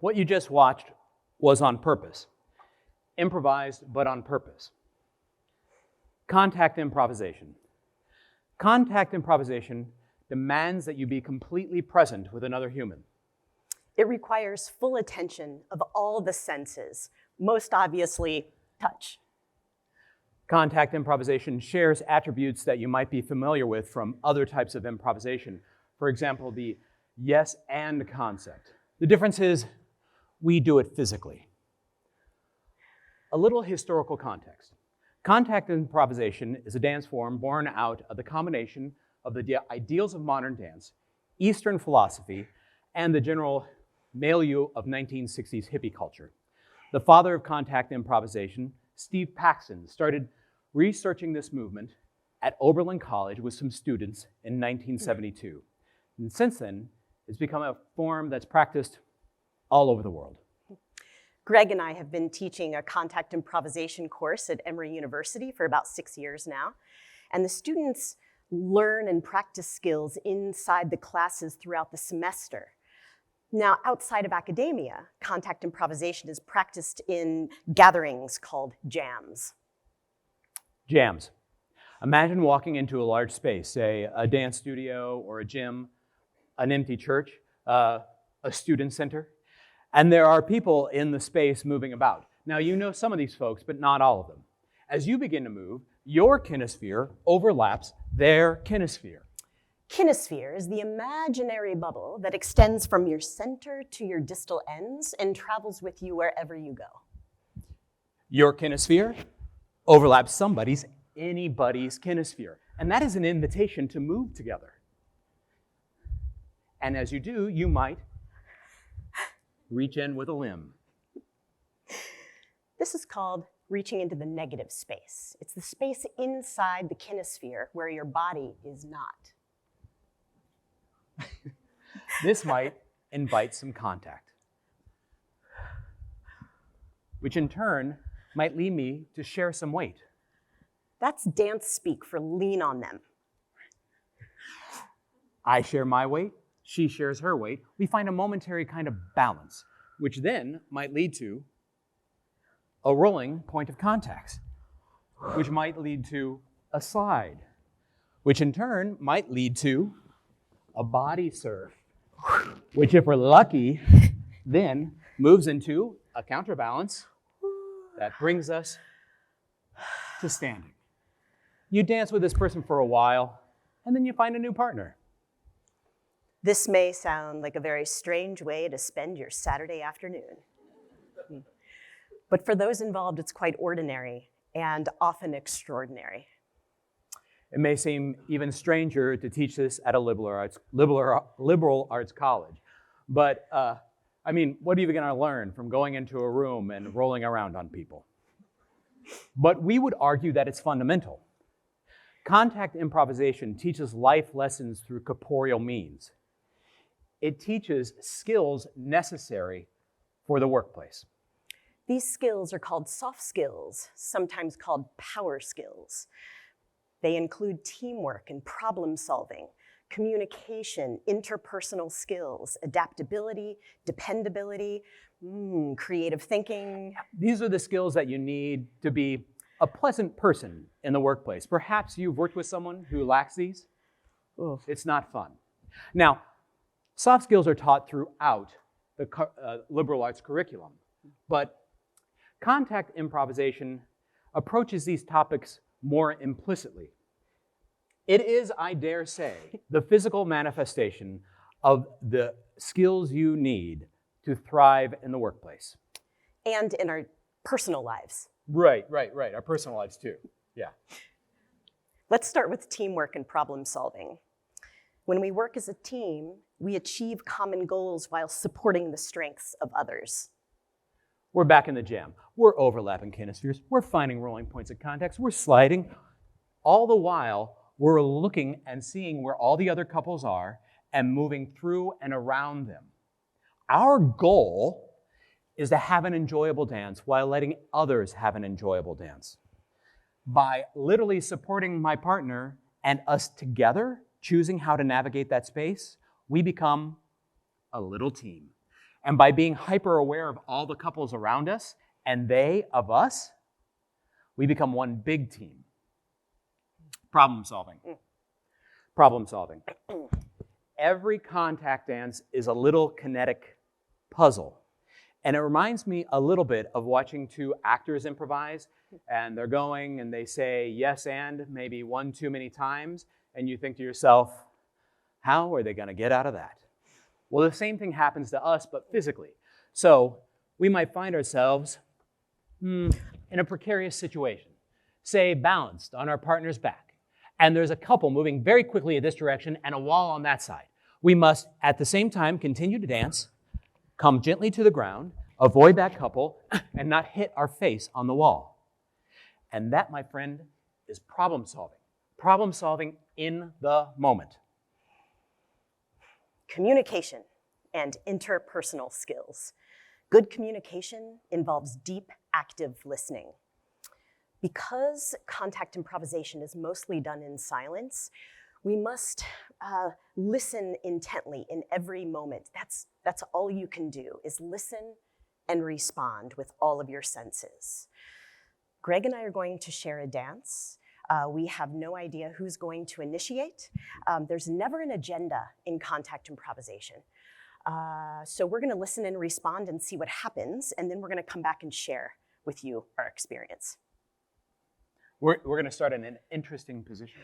What you just watched was on purpose. Improvised, but on purpose. Contact improvisation. Contact improvisation demands that you be completely present with another human. It requires full attention of all the senses, most obviously touch. Contact improvisation shares attributes that you might be familiar with from other types of improvisation. For example, the yes and concept. The difference is we do it physically. A little historical context. Contact improvisation is a dance form born out of the combination of the ideals of modern dance, Eastern philosophy, and the general milieu of 1960s hippie culture. The father of contact improvisation, Steve Paxton, started researching this movement at Oberlin College with some students in 1972. And since then, it's become a form that's practiced all over the world. Greg and I have been teaching a contact improvisation course at Emory University for about 6 years now. And the students learn and practice skills inside the classes throughout the semester. Now, outside of academia, contact improvisation is practiced in gatherings called jams. Jams. Imagine walking into a large space, say a dance studio or a gym, an empty church, a student center, and there are people in the space moving about. Now, you know some of these folks, but not all of them. As you begin to move, your kinesphere overlaps their kinesphere. Kinesphere is the imaginary bubble that extends from your center to your distal ends and travels with you wherever you go. Your kinesphere overlaps anybody's kinesphere. And that is an invitation to move together. And as you do, you might reach in with a limb. This is called reaching into the negative space. It's the space inside the kinesphere where your body is not. This might invite some contact, which in turn might lead me to share some weight. That's dance speak for lean on them. I share my weight, she shares her weight. We find a momentary kind of balance, which then might lead to a rolling point of contact, which might lead to a slide, which in turn might lead to a body surf, which if we're lucky, then moves into a counterbalance that brings us to standing. You dance with this person for a while, and then you find a new partner. This may sound like a very strange way to spend your Saturday afternoon. But for those involved, it's quite ordinary and often extraordinary. It may seem even stranger to teach this at a liberal arts college. But, I mean, what are you going to learn from going into a room and rolling around on people? But we would argue that it's fundamental. Contact improvisation teaches life lessons through corporeal means. It teaches skills necessary for the workplace. These skills are called soft skills, sometimes called power skills. They include teamwork and problem solving, communication, interpersonal skills, adaptability, dependability, creative thinking. These are the skills that you need to be a pleasant person in the workplace. Perhaps you've worked with someone who lacks these. Oof. It's not fun. Now, soft skills are taught throughout the liberal arts curriculum, but contact improvisation approaches these topics more implicitly. It is, I dare say, the physical manifestation of the skills you need to thrive in the workplace. And in our personal lives. Right. Our personal lives too, yeah. Let's start with teamwork and problem solving. When we work as a team, we achieve common goals while supporting the strengths of others. We're back in the jam. We're overlapping kinespheres. We're finding rolling points of contact. We're sliding. All the while, we're looking and seeing where all the other couples are and moving through and around them. Our goal is to have an enjoyable dance while letting others have an enjoyable dance. By literally supporting my partner and us together choosing how to navigate that space, we become a little team. And by being hyper aware of all the couples around us and they of us, we become one big team. Problem solving. Problem solving. Every contact dance is a little kinetic puzzle. And it reminds me a little bit of watching two actors improvise, and they're going and they say yes and maybe one too many times, and you think to yourself, how are they going to get out of that? Well, the same thing happens to us, but physically. So we might find ourselves in a precarious situation, say balanced on our partner's back, and there's a couple moving very quickly in this direction and a wall on that side. We must, at the same time, continue to dance, come gently to the ground, avoid that couple, and not hit our face on the wall. And that, my friend, is problem solving. Problem solving in the moment. Communication and interpersonal skills. Good communication involves deep, active listening. Because contact improvisation is mostly done in silence, we must listen intently in every moment. That's all you can do, is listen and respond with all of your senses. Greg and I are going to share a dance. We have no idea who's going to initiate. There's never an agenda in contact improvisation. So we're gonna listen and respond and see what happens, and then we're gonna come back and share with you our experience. We're gonna start in an interesting position.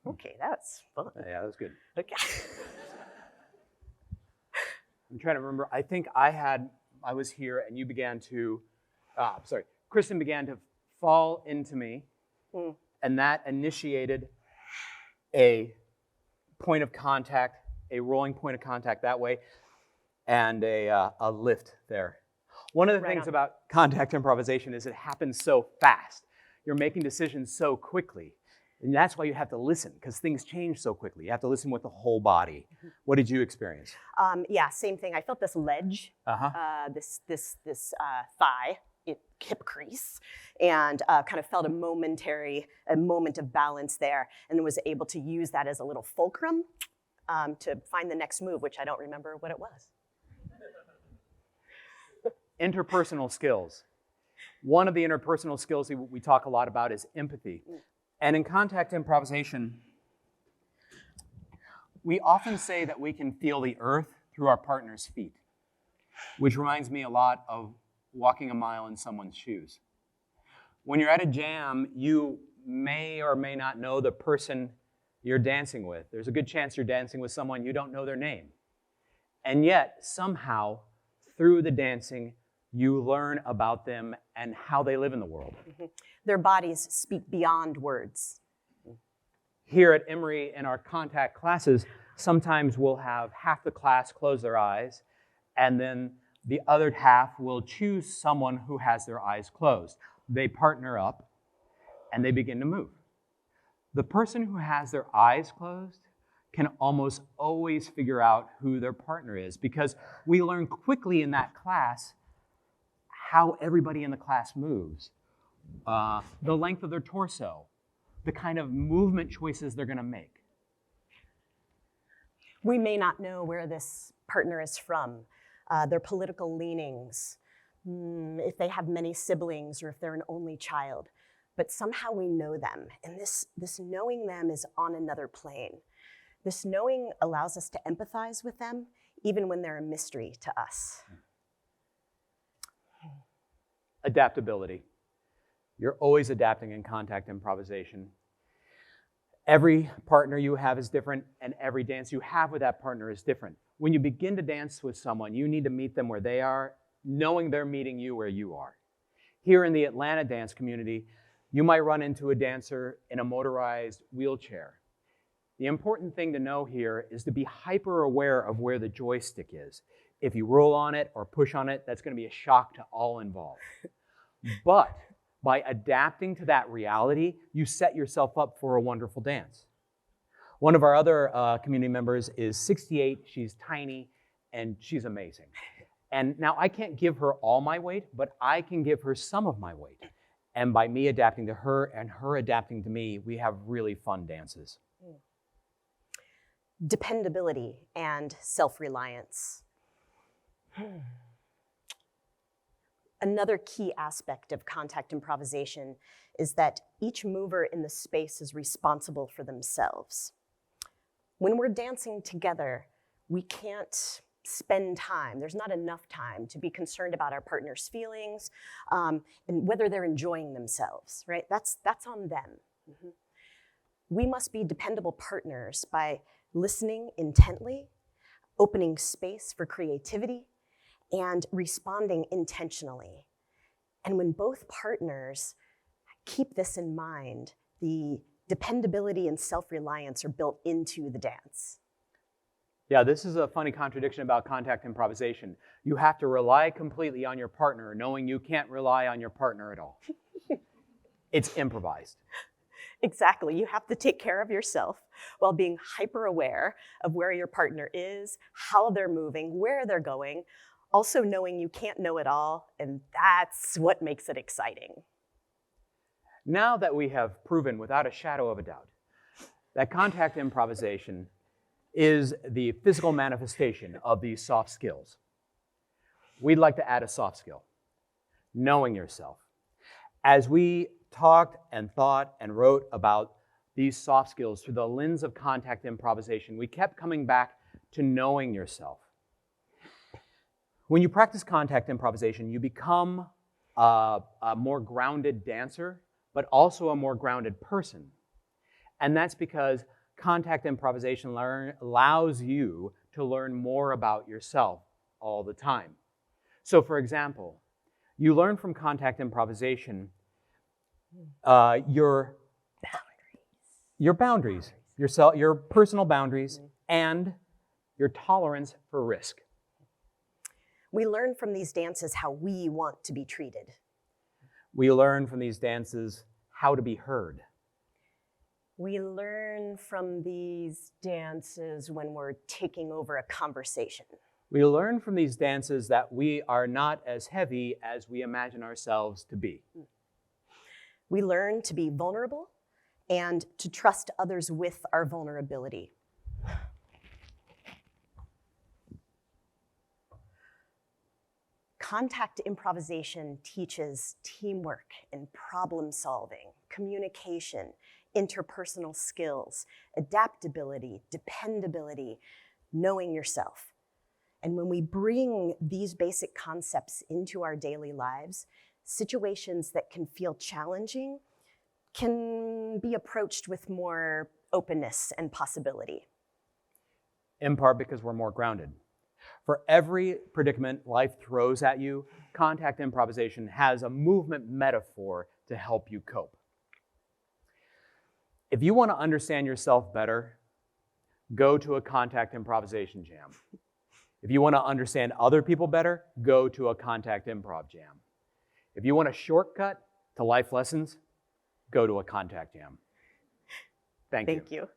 Okay, that's fun. Yeah, that was good. Okay. I'm trying to remember. I think I was here and you began to, Kristin began to fall into me, and that initiated a point of contact, a rolling point of contact that way, and a lift there. One of the things about contact improvisation is it happens so fast. You're making decisions so quickly. And that's why you have to listen, because things change so quickly. You have to listen with the whole body. What did you experience? Yeah, same thing. I felt this ledge, this thigh, hip crease, and kind of felt a moment of balance there, and was able to use that as a little fulcrum to find the next move, which I don't remember what it was. Interpersonal skills. One of the interpersonal skills we talk a lot about is empathy. And in contact improvisation, we often say that we can feel the earth through our partner's feet, which reminds me a lot of walking a mile in someone's shoes. When you're at a jam, you may or may not know the person you're dancing with. There's a good chance you're dancing with someone you don't know their name. And yet, somehow, through the dancing, you learn about them and how they live in the world. Their bodies speak beyond words. Here at Emory in our contact classes, sometimes we'll have half the class close their eyes, and then the other half will choose someone who has their eyes closed. They partner up, and they begin to move. The person who has their eyes closed can almost always figure out who their partner is, because we learn quickly in that class how everybody in the class moves, the length of their torso, the kind of movement choices they're going to make. We may not know where this partner is from, their political leanings, if they have many siblings or if they're an only child, but somehow we know them, and this knowing them is on another plane. This knowing allows us to empathize with them, even when they're a mystery to us. Adaptability. You're always adapting in contact improvisation. Every partner you have is different, and every dance you have with that partner is different. When you begin to dance with someone, you need to meet them where they are, knowing they're meeting you where you are. Here in the Atlanta dance community, you might run into a dancer in a motorized wheelchair. The important thing to know here is to be hyper aware of where the joystick is, If you roll on it or push on it, that's going to be a shock to all involved. But by adapting to that reality, you set yourself up for a wonderful dance. One of our other community members is 68. She's tiny, and she's amazing. And now I can't give her all my weight, but I can give her some of my weight. And by me adapting to her and her adapting to me, we have really fun dances. Dependability and self-reliance. Another key aspect of contact improvisation is that each mover in the space is responsible for themselves. When we're dancing together, we can't spend time. There's not enough time to be concerned about our partner's feelings and whether they're enjoying themselves, right? That's on them. We must be dependable partners by listening intently, opening space for creativity, and responding intentionally. And when both partners keep this in mind, the dependability and self-reliance are built into the dance. Yeah, this is a funny contradiction about contact improvisation. You have to rely completely on your partner, knowing you can't rely on your partner at all. It's improvised. Exactly. You have to take care of yourself while being hyper aware of where your partner is, how they're moving, where they're going, also knowing you can't know it all, and that's what makes it exciting. Now that we have proven without a shadow of a doubt that contact improvisation is the physical manifestation of these soft skills, we'd like to add a soft skill, knowing yourself. As we talked and thought and wrote about these soft skills through the lens of contact improvisation, we kept coming back to knowing yourself. When you practice contact improvisation, you become a more grounded dancer, but also a more grounded person. And that's because contact improvisation allows you to learn more about yourself all the time. So for example, you learn from contact improvisation your boundaries, your personal boundaries, and your tolerance for risk. We learn from these dances how we want to be treated. We learn from these dances how to be heard. We learn from these dances when we're taking over a conversation. We learn from these dances that we are not as heavy as we imagine ourselves to be. We learn to be vulnerable and to trust others with our vulnerability. Contact improvisation teaches teamwork and problem solving, communication, interpersonal skills, adaptability, dependability, knowing yourself. And when we bring these basic concepts into our daily lives, situations that can feel challenging can be approached with more openness and possibility. In part because we're more grounded. For every predicament life throws at you, contact improvisation has a movement metaphor to help you cope. If you want to understand yourself better, go to a contact improvisation jam. If you want to understand other people better, go to a contact improv jam. If you want a shortcut to life lessons, go to a contact jam. Thank you. Thank you.